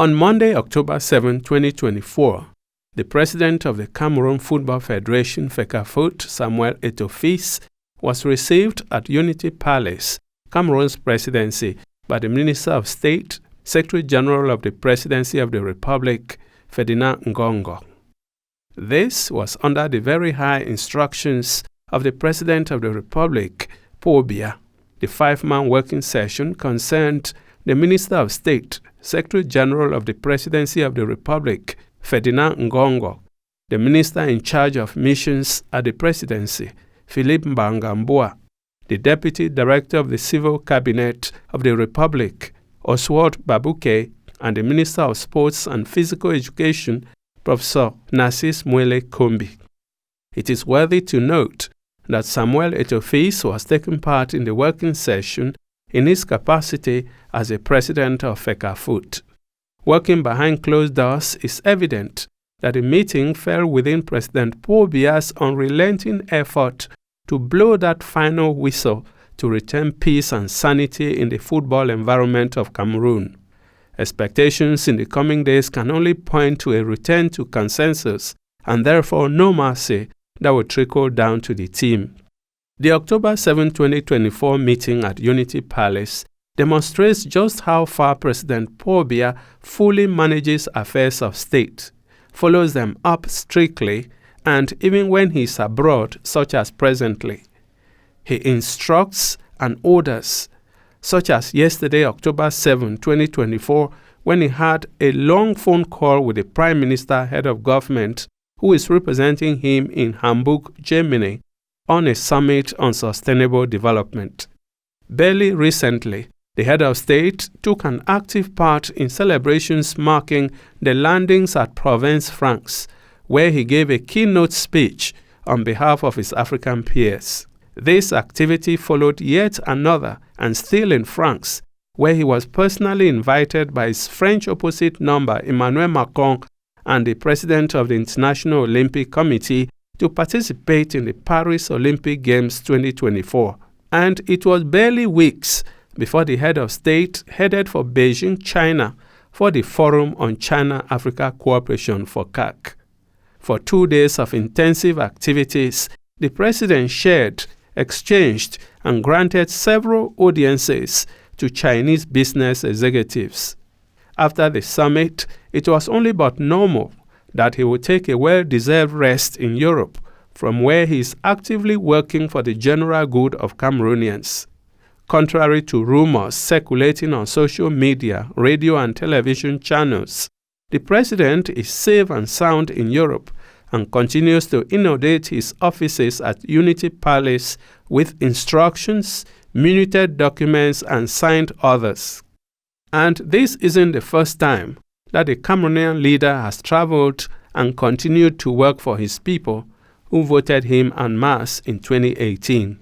On Monday, October 7, 2024, the president of the Cameroon Football Federation, FECAFOOT, Samuel Eto'o, was received at Unity Palace, Cameroon's presidency, by the Minister of State, Secretary General of the Presidency of the Republic, Ferdinand Ngongo. This was under the very high instructions of the President of the Republic, Paul Biya. The five-man working session concerned the Minister of State, Secretary General of the Presidency of the Republic, Ferdinand Ngongo, the Minister in charge of missions at the Presidency, Philippe Mbangamboa, the Deputy Director of the Civil Cabinet of the Republic, Oswald Babuke, and the Minister of Sports and Physical Education, Professor Narcisse Mwele Kombi. It is worthy to note that Samuel Eto'o was taking part in the working session in his capacity as the president of FECAFOOT. Working behind closed doors, is evident that the meeting fell within President Paul Biya's unrelenting effort to blow that final whistle to return peace and sanity in the football environment of Cameroon. Expectations in the coming days can only point to a return to consensus and therefore no mercy that will trickle down to the team. The October 7, 2024 meeting at Unity Palace demonstrates just how far President Paul Biya fully manages affairs of state, follows them up strictly, and even when he is abroad, such as presently, he instructs and orders, such as yesterday, October 7, 2024, when he had a long phone call with the Prime Minister, head of government, who is representing him in Hamburg, Germany, on a summit on sustainable development. Barely recently, the head of state took an active part in celebrations marking the landings at Provence, France, where he gave a keynote speech on behalf of his African peers. This activity followed yet another, and still in France, where he was personally invited by his French opposite number, Emmanuel Macron, and the president of the International Olympic Committee to participate in the Paris Olympic Games 2024. And it was barely weeks before the head of state headed for Beijing, China, for the Forum on China-Africa Cooperation for CAC. For 2 days of intensive activities, the president shared, exchanged, and granted several audiences to Chinese business executives. After the summit, it was only but normal that he would take a well-deserved rest in Europe, from where he is actively working for the general good of Cameroonians. Contrary to rumors circulating on social media, radio and television channels, the president is safe and sound in Europe and continues to inundate his offices at Unity Palace with instructions, minuted documents, and signed orders. And this isn't the first time that the Cameroonian leader has traveled and continued to work for his people who voted him en masse in 2018.